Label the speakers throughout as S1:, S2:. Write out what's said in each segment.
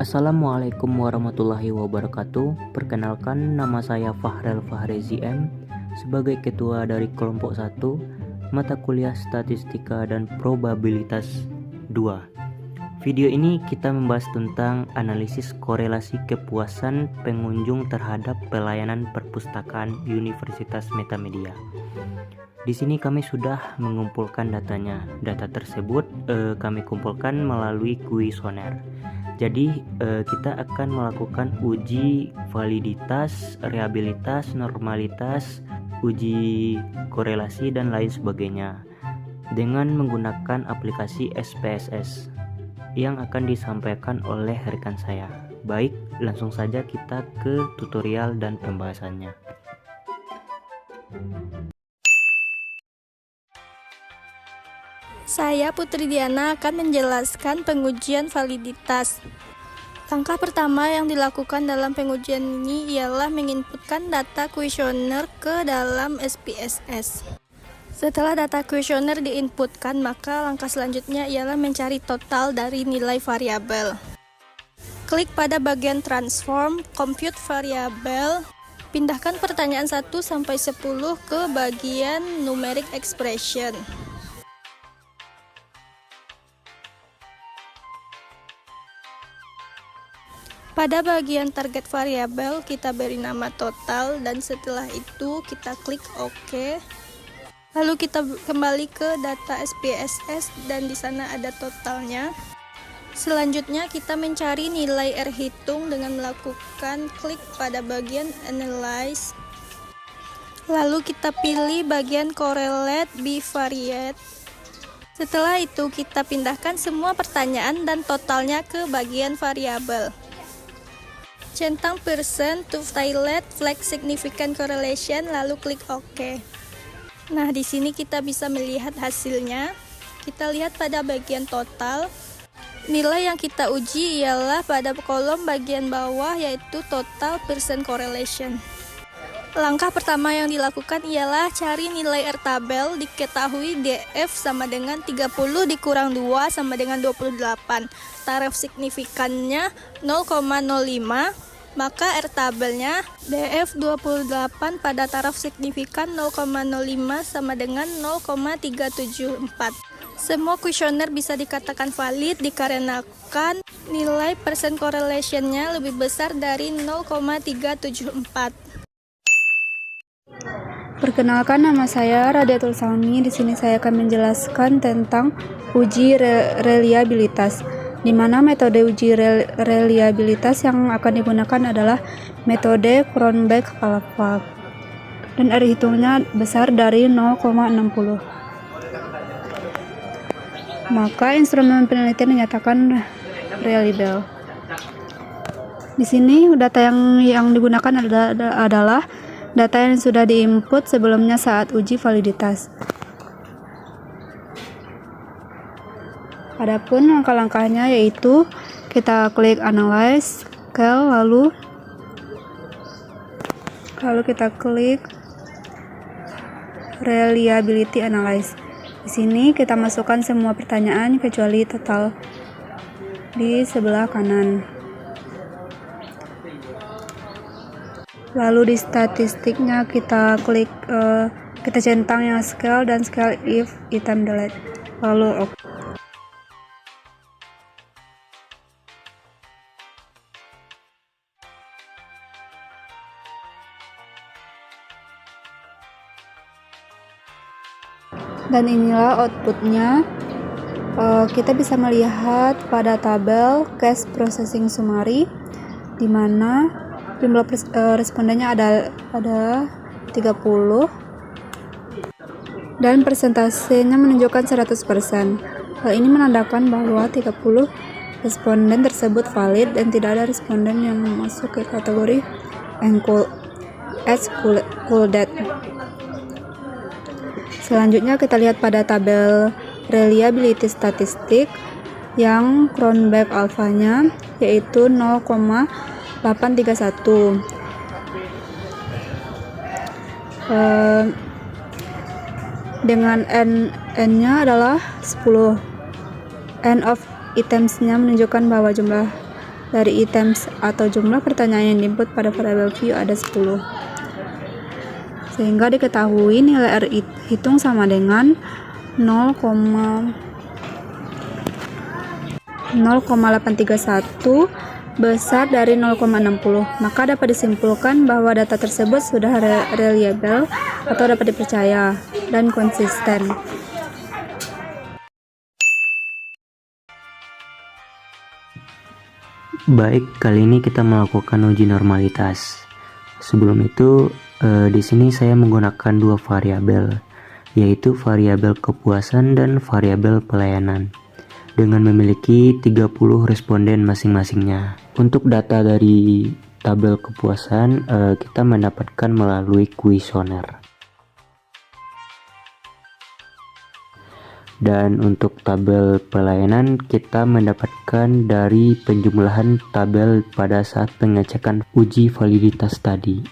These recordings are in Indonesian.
S1: Assalamualaikum warahmatullahi wabarakatuh. Perkenalkan, nama saya Fahrel Fahrezi M sebagai ketua dari kelompok 1 mata kuliah Statistika dan Probabilitas 2. Video ini kita membahas tentang analisis korelasi kepuasan pengunjung terhadap pelayanan perpustakaan Universitas Metamedia. Di sini kami sudah mengumpulkan datanya. Data tersebut kami kumpulkan melalui kuesioner. Jadi kita akan melakukan uji validitas, reliabilitas, normalitas, uji korelasi dan lain sebagainya dengan menggunakan aplikasi SPSS yang akan disampaikan oleh rekan saya. Baik, langsung saja kita ke tutorial dan pembahasannya.
S2: Saya Putri Diana akan menjelaskan pengujian validitas. Langkah pertama yang dilakukan dalam pengujian ini ialah menginputkan data kuesioner ke dalam SPSS. Setelah data kuesioner diinputkan, maka langkah selanjutnya ialah mencari total dari nilai variabel. Klik pada bagian Transform, Compute Variable, pindahkan pertanyaan 1 sampai 10 ke bagian Numeric Expression. Pada bagian target variabel kita beri nama total dan setelah itu kita klik OK. Lalu kita kembali ke data SPSS dan di sana ada totalnya. Selanjutnya kita mencari nilai R hitung dengan melakukan klik pada bagian Analyze. Lalu kita pilih bagian Correlate Bivariate. Setelah itu kita pindahkan semua pertanyaan dan totalnya ke bagian variabel. Centang percent to Toilet Flag Significant Correlation, lalu klik OK. Nah, di sini kita bisa melihat hasilnya. Kita lihat pada bagian total. Nilai yang kita uji ialah pada kolom bagian bawah, yaitu total percent correlation. Langkah pertama yang dilakukan ialah cari nilai R tabel. Diketahui DF sama dengan 30 dikurang 2 sama dengan 28. Taraf signifikannya 0,05. Maka R tabelnya DF 28 pada taraf signifikan 0,05 sama dengan 0,374. Semua kuesioner bisa dikatakan valid dikarenakan nilai percent correlation-nya lebih besar dari 0,374.
S3: Perkenalkan, nama saya Radiatul Salmi. Di sini saya akan menjelaskan tentang uji reliabilitas, di mana metode uji reliabilitas yang akan digunakan adalah metode Cronbach-Palfag dan R hitungnya besar dari 0,60. Maka instrumen penelitian dinyatakan reliable. Di sini data yang digunakan adalah data yang sudah diinput sebelumnya saat uji validitas. Adapun langkah-langkahnya yaitu kita klik Analyze, Scale, lalu kita klik Reliability Analyze. Di sini kita masukkan semua pertanyaan kecuali total di sebelah kanan. Lalu di statistiknya kita klik kita centang yang scale dan scale if item delete. Lalu OK. Dan inilah outputnya. Kita bisa melihat pada tabel Case Processing Summary, di mana jumlah respondennya ada 30 dan persentasenya menunjukkan 100%. Hal ini menandakan bahwa 30 responden tersebut valid dan tidak ada responden yang masuk ke kategori excluded. Selanjutnya kita lihat pada tabel reliability statistik yang Cronbach alfanya yaitu 0,831. Dengan n-nya adalah 10. N of itemsnya menunjukkan bahwa jumlah dari items atau jumlah pertanyaan yang diinput pada variabel view ada 10. Sehingga diketahui nilai R hitung sama dengan 0,831 besar dari 0,60. Maka dapat disimpulkan bahwa data tersebut sudah reliable atau dapat dipercaya dan konsisten.
S1: Baik, kali ini kita melakukan uji normalitas. Sebelum itu, di sini saya menggunakan dua variabel, yaitu variabel kepuasan dan variabel pelayanan, dengan memiliki 30 responden masing-masingnya. Untuk data dari tabel kepuasan, kita mendapatkan melalui kuesioner. Dan untuk tabel pelayanan kita mendapatkan dari penjumlahan tabel pada saat pengecekan uji validitas tadi.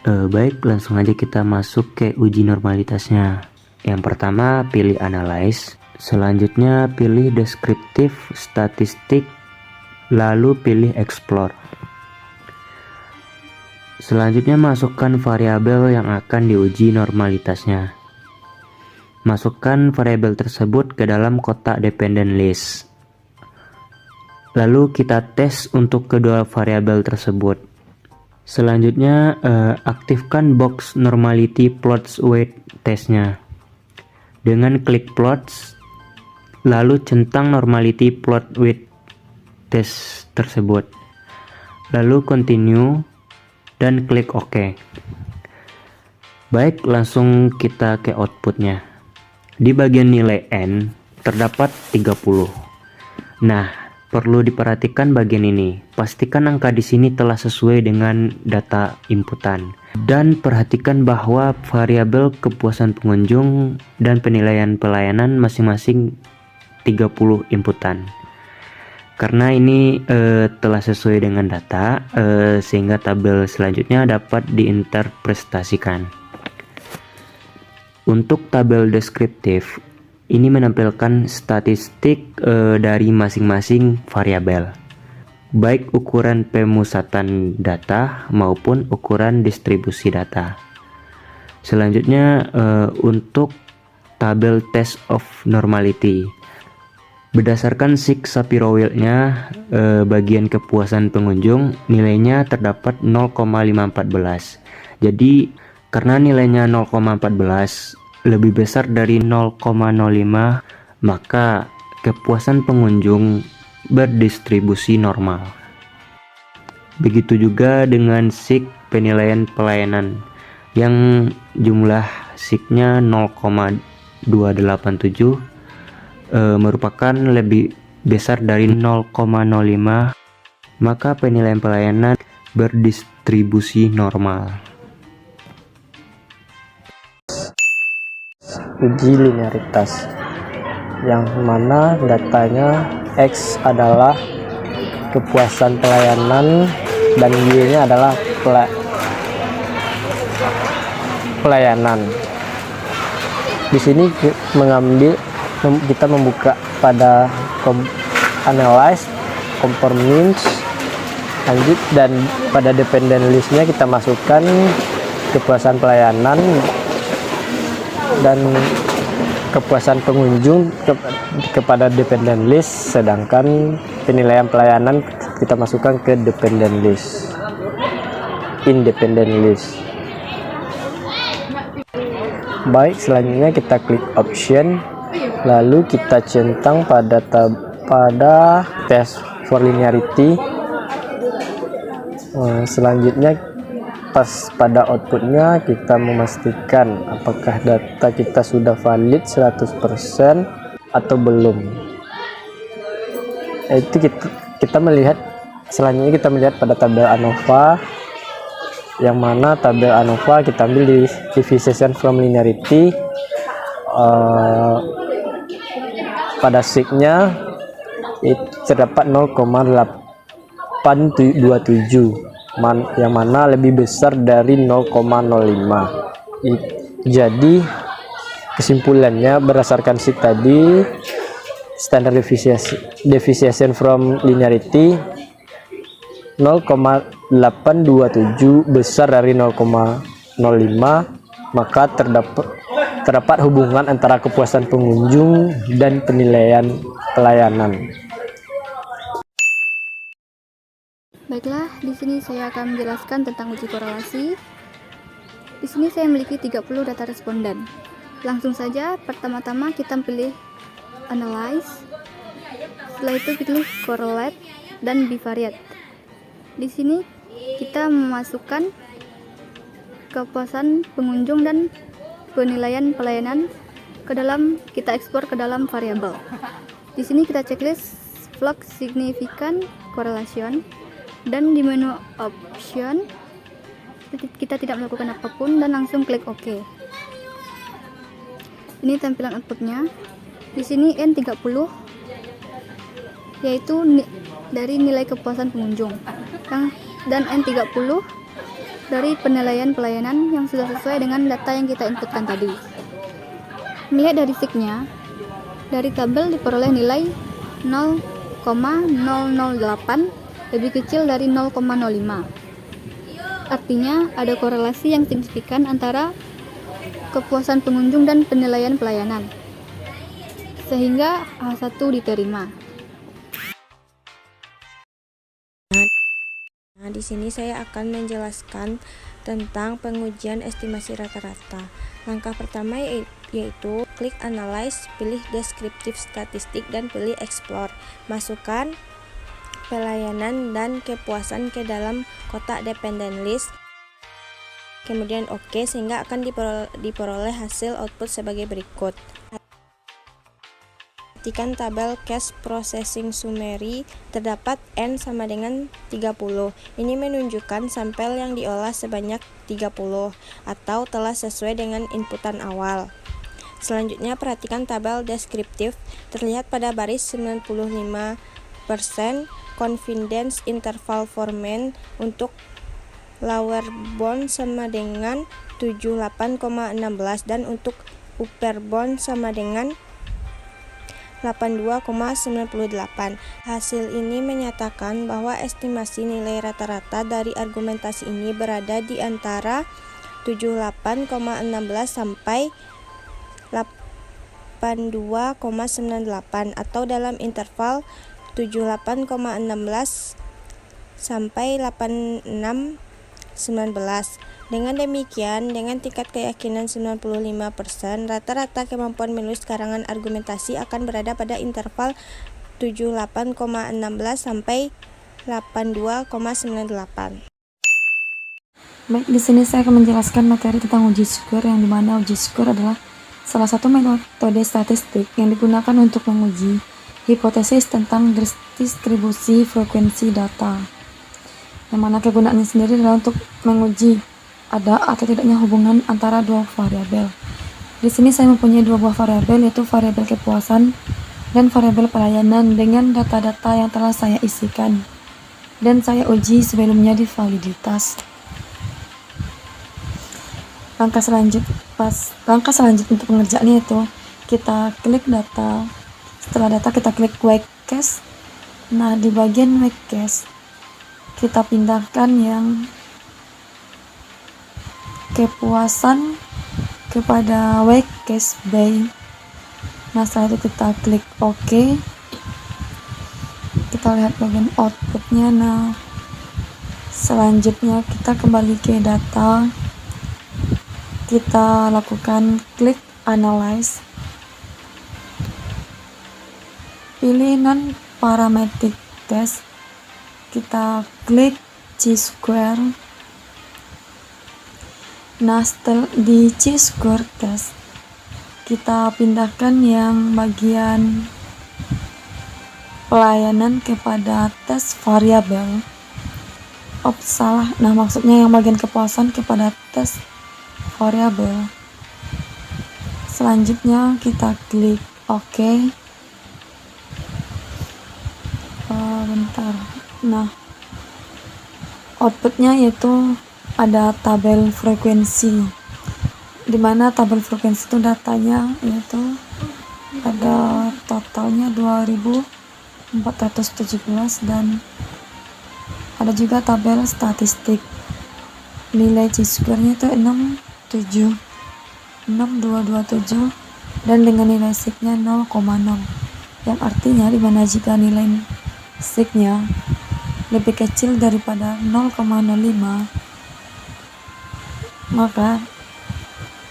S1: Baik, langsung aja kita masuk ke uji normalitasnya. Yang pertama pilih analyze, selanjutnya pilih deskriptif statistik, lalu pilih explore. Selanjutnya masukkan variabel yang akan diuji normalitasnya. Masukkan variabel tersebut ke dalam kotak dependent list. Lalu kita tes untuk kedua variabel tersebut. Selanjutnya aktifkan box normality plots weight testnya. Dengan klik plots, lalu centang normality plot weight test tersebut. Lalu continue dan klik OK. Baik, langsung kita ke outputnya. Di bagian nilai N terdapat 30. Nah, perlu diperhatikan bagian ini. Pastikan angka di sini telah sesuai dengan data inputan. Dan perhatikan bahwa variabel kepuasan pengunjung dan penilaian pelayanan masing-masing 30 inputan. Karena ini telah sesuai dengan data, sehingga tabel selanjutnya dapat diinterpretasikan. Untuk tabel deskriptif, ini menampilkan statistik dari masing-masing variabel, baik ukuran pemusatan data maupun ukuran distribusi data. Selanjutnya untuk tabel test of normality, berdasarkan SIG Shapiro Wilk-nya, bagian kepuasan pengunjung nilainya terdapat 0,514. Jadi karena nilainya 0,14 lebih besar dari 0,05, maka kepuasan pengunjung berdistribusi normal. Begitu juga dengan SIG penilaian pelayanan yang jumlah SIG-nya 0,287 merupakan lebih besar dari 0,05, maka penilaian pelayanan berdistribusi normal.
S4: Uji linearitas, yang mana datanya X adalah kepuasan pelayanan dan Y-nya adalah pelayanan. Di sini kita membuka pada analyze, compare means, lanjut, dan pada dependent list-nya kita masukkan kepuasan pelayanan dan kepuasan pengunjung kepada dependent list, sedangkan penilaian pelayanan kita masukkan ke dependent list, independent list. Baik, selanjutnya kita klik option, lalu kita centang pada test for linearity. Selanjutnya pas pada outputnya kita memastikan apakah data kita sudah valid 100% atau belum. Itu kita melihat, selanjutnya kita melihat pada tabel ANOVA, yang mana tabel ANOVA kita ambil di deviation from linearity. Pada SIG-nya terdapat 0,827, yang mana lebih besar dari 0,05. Jadi kesimpulannya berdasarkan SIG tadi, standard deviation from linearity 0,827 besar dari 0,05, maka terdapat hubungan antara kepuasan pengunjung dan penilaian pelayanan.
S3: Baiklah, di sini saya akan menjelaskan tentang uji korelasi. Di sini saya memiliki 30 data responden. Langsung saja, pertama-tama kita pilih analyze. Setelah itu pilih correlate dan bivariate. Di sini kita memasukkan kepuasan pengunjung dan penilaian pelayanan kita ekspor ke dalam variabel. Di sini kita checklist log significant correlation, dan di menu option kita tidak melakukan apapun dan langsung klik OK. Ini tampilan outputnya. Di sini N30 yaitu dari nilai kepuasan pengunjung, dan N30 dari penilaian pelayanan yang sudah sesuai dengan data yang kita inputkan tadi. Melihat dari signya, dari tabel diperoleh nilai 0,008 lebih kecil dari 0,05. Artinya ada korelasi yang signifikan antara kepuasan pengunjung dan penilaian pelayanan, sehingga H1 diterima.
S5: Nah, di sini saya akan menjelaskan tentang pengujian estimasi rata-rata. Langkah pertama yaitu klik Analyze, pilih Descriptive Statistik dan pilih Explore. Masukkan pelayanan dan kepuasan ke dalam kotak dependent list. Kemudian OK, sehingga akan diperoleh hasil output sebagai berikut. Perhatikan tabel cache processing summary, terdapat N sama dengan 30. Ini menunjukkan sampel yang diolah sebanyak 30 atau telah sesuai dengan inputan awal. Selanjutnya perhatikan tabel deskriptif, terlihat pada baris 95% confidence interval format untuk lower bound sama dengan 78,16 dan untuk upper bound sama dengan 82,98. Hasil ini menyatakan bahwa estimasi nilai rata-rata dari argumentasi ini berada di antara 78,16 sampai 82,98 atau dalam interval 78,16 sampai 86,19. Dengan demikian, dengan tingkat keyakinan 95%, rata-rata kemampuan menulis karangan argumentasi akan berada pada interval 78,16 sampai 82,98.
S3: Baik, di sini saya akan menjelaskan materi tentang uji skor, yang dimana uji skor adalah salah satu metode statistik yang digunakan untuk menguji hipotesis tentang distribusi frekuensi data, yang mana kegunaannya sendiri adalah untuk menguji ada atau tidaknya hubungan antara dua variabel. Di sini saya mempunyai dua buah variabel, yaitu variabel kepuasan dan variabel pelayanan dengan data-data yang telah saya isikan dan saya uji sebelumnya di validitas. Langkah selanjutnya untuk pengerjaannya itu kita klik data. Setelah data kita klik Weak Case. Nah, di bagian Weak Case kita pindahkan yang kepuasan kepada Weak Case by. Nah, setelah itu kita klik OK. Kita lihat bagian outputnya. Nah, selanjutnya kita kembali ke data, kita lakukan klik Analyze, pilih non-parametric test, kita klik chi-square. Nah, setelah di chi-square test kita pindahkan yang bagian pelayanan kepada tes variabel. Salah. Nah, maksudnya yang bagian kepuasan kepada tes variabel. Selanjutnya kita klik OK. Bentar. Nah, outputnya yaitu ada tabel frekuensi, dimana tabel frekuensi itu datanya yaitu ada total totalnya 2417, dan ada juga tabel statistik. Nilai chi-square-nya itu 6,227 dan dengan nilai sig-nya 0,0, yang artinya dimana jika nilai sig-nya lebih kecil daripada 0,05 maka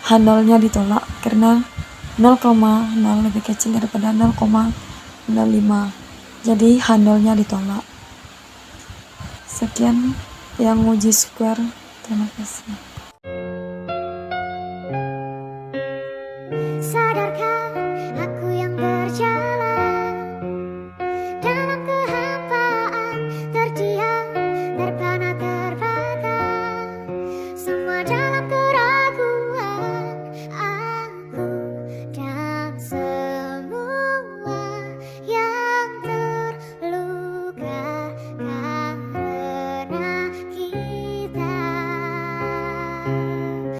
S3: H0-nya ditolak karena 0,0 lebih kecil daripada 0,05, jadi H0-nya ditolak. Sekian yang uji square, terima kasih.